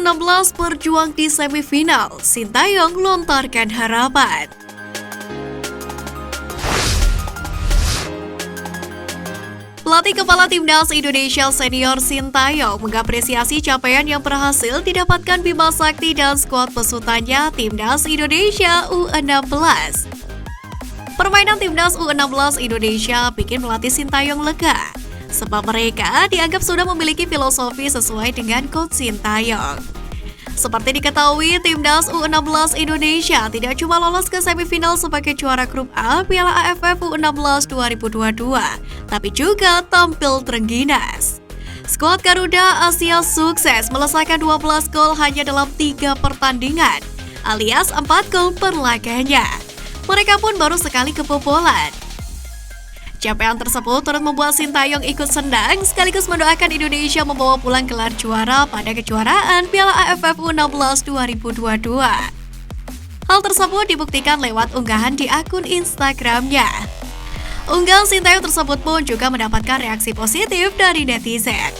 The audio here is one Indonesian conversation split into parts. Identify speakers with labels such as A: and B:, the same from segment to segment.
A: U16 berjuang di semifinal, Sintayong lontarkan harapan. Pelatih kepala Timnas Indonesia senior Sintayong mengapresiasi capaian yang berhasil didapatkan Bima Sakti dan skuad pesutannya Timnas Indonesia U16. Permainan Timnas U16 Indonesia bikin pelatih Sintayong lega, sebab mereka dianggap sudah memiliki filosofi sesuai dengan coach Sintayong. Seperti diketahui, Timnas U16 Indonesia tidak cuma lolos ke semifinal sebagai juara grup A Piala AFF U16 2022, tapi juga tampil terengginas. Skuad Garuda Asia sukses melesaikan 12 gol hanya dalam 3 pertandingan, alias 4 gol per laganya. Mereka pun baru sekali kebobolan. Capaian tersebut turut membuat Sintayong ikut senang sekaligus mendoakan Indonesia membawa pulang gelar juara pada kejuaraan Piala AFF U16 2022. Hal tersebut dibuktikan lewat unggahan di akun Instagramnya. Unggahan Sintayong tersebut pun juga mendapatkan reaksi positif dari netizen.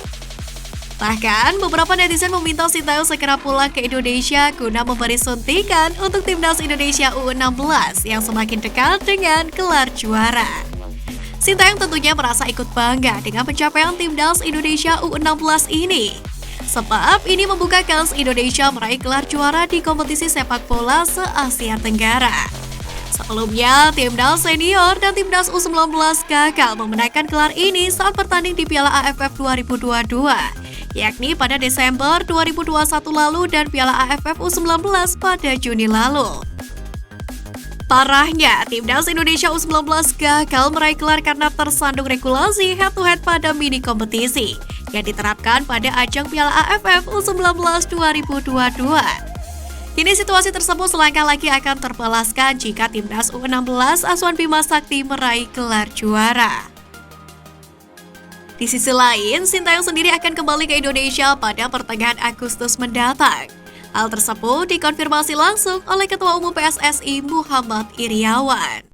A: Bahkan, beberapa netizen meminta Sintayong segera pulang ke Indonesia guna memberi suntikan untuk Timnas Indonesia U16 yang semakin dekat dengan gelar juara. Sintayong tentunya merasa ikut bangga dengan pencapaian Timnas Indonesia U16 ini, sebab ini membuka kans Indonesia meraih gelar juara di kompetisi sepak bola se-Asia Tenggara. Sebelumnya, Timnas Senior dan Timnas U19 gagal memenangkan gelar ini saat bertanding di Piala AFF 2022, yakni pada Desember 2021 lalu dan Piala AFF U19 pada Juni lalu. Parahnya, Timnas Indonesia U19 gagal meraih gelar karena tersandung regulasi head-to-head pada mini kompetisi yang diterapkan pada ajang Piala AFF U19 2022. Kini situasi tersebut selangkah lagi akan terbalaskan jika Timnas U16 asuhan Bima Sakti meraih gelar juara. Di sisi lain, Sintayong sendiri akan kembali ke Indonesia pada pertengahan Agustus mendatang. Hal tersebut dikonfirmasi langsung oleh Ketua Umum PSSI Muhammad Iriawan.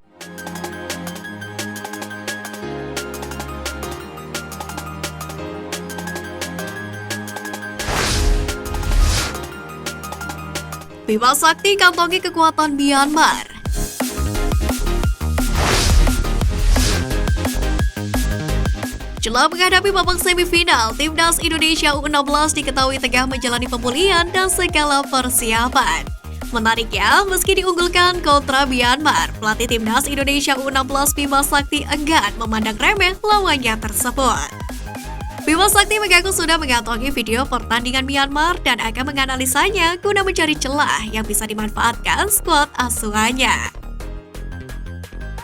A: Bima Sakti kantongi kekuatan Myanmar. Jelang menghadapi babak semifinal, Timnas Indonesia U16 diketahui tengah menjalani pemulihan dan segala persiapan. Menariknya, meski diunggulkan kontra Myanmar, pelatih Timnas Indonesia U16 Bima Sakti enggan memandang remeh lawannya tersebut. Bima Sakti mengaku sudah mengantongi video pertandingan Myanmar dan akan menganalisanya guna mencari celah yang bisa dimanfaatkan skuad asuhannya.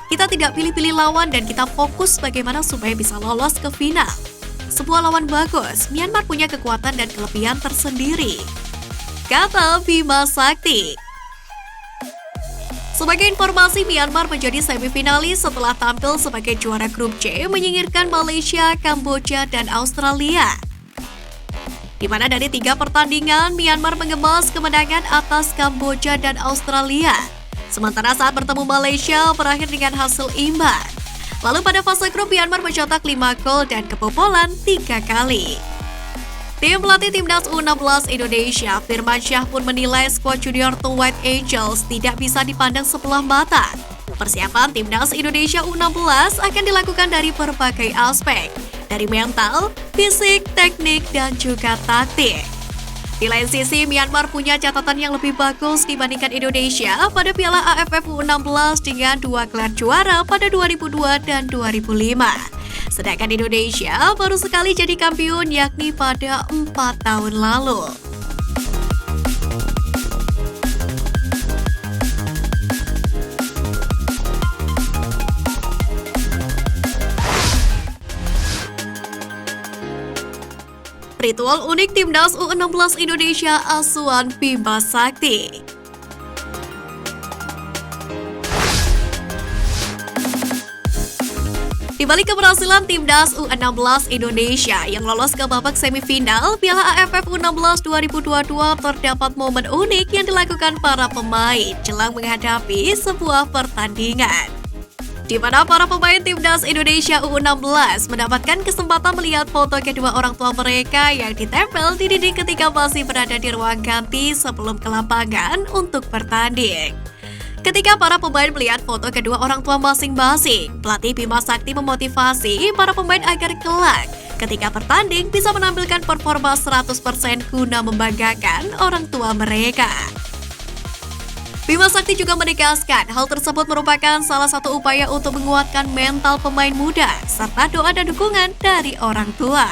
A: Kita tidak pilih-pilih lawan dan kita fokus bagaimana supaya bisa lolos ke final. Sebuah lawan bagus, Myanmar punya kekuatan dan kelebihan tersendiri, kata Bima Sakti. Sebagai informasi, Myanmar menjadi semifinalis setelah tampil sebagai juara grup C menyingkirkan Malaysia, Kamboja, dan Australia. Di mana dari 3 pertandingan, Myanmar mengemas kemenangan atas Kamboja dan Australia. Sementara saat bertemu Malaysia berakhir dengan hasil imbang. Lalu pada fase grup, Myanmar mencetak 5 gol dan kebobolan 3 kali. Tim pelatih Timnas U16 Indonesia, Firman Syah pun menilai skuad junior The White Angels tidak bisa dipandang sebelah mata. Persiapan Timnas Indonesia U16 akan dilakukan dari berbagai aspek, dari mental, fisik, teknik, dan juga taktik. Di lain sisi, Myanmar punya catatan yang lebih bagus dibandingkan Indonesia pada Piala AFF U16 dengan 2 gelar juara pada 2002 dan 2005. Sedangkan Indonesia baru sekali jadi kampiun yakni pada 4 tahun lalu. Ritual unik Timnas U16 Indonesia asuhan Bima Sakti. Di balik keberhasilan Timnas U16 Indonesia yang lolos ke babak semifinal Piala AFF U16 2022, terdapat momen unik yang dilakukan para pemain jelang menghadapi sebuah pertandingan. di mana para pemain timnas Indonesia U16 mendapatkan kesempatan melihat foto kedua orang tua mereka yang ditempel di dinding ketika masih berada di ruang ganti sebelum ke lapangan untuk bertanding. Ketika para pemain melihat foto kedua orang tua masing-masing, pelatih Bima Sakti memotivasi para pemain agar kelak ketika bertanding bisa menampilkan performa 100% guna membanggakan orang tua mereka. Bima Sakti juga menegaskan hal tersebut merupakan salah satu upaya untuk menguatkan mental pemain muda serta doa dan dukungan dari orang tua.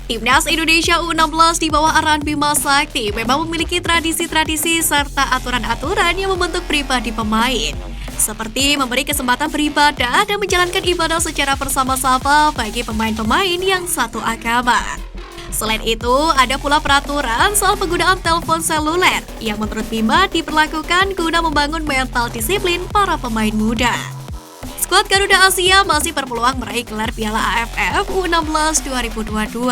A: Timnas Indonesia U16 di bawah arahan Bima Sakti memang memiliki tradisi-tradisi serta aturan-aturan yang membentuk pribadi pemain, seperti memberi kesempatan beribadah dan menjalankan ibadah secara bersama-sama bagi pemain-pemain yang satu agama. Selain itu, ada pula peraturan soal penggunaan telepon seluler yang menurut Bima diberlakukan guna membangun mental disiplin para pemain muda. Skuad Garuda Asia masih berpeluang meraih gelar Piala AFF U16 2022.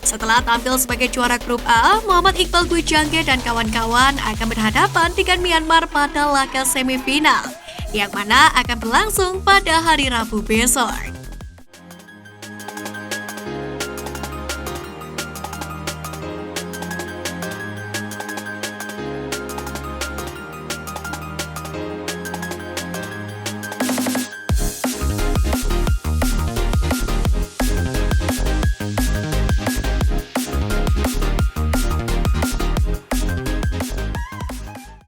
A: Setelah tampil sebagai juara grup A, Muhammad Iqbal Gwijangge dan kawan-kawan akan berhadapan dengan Myanmar pada laga semifinal, yang mana akan berlangsung pada hari Rabu besok.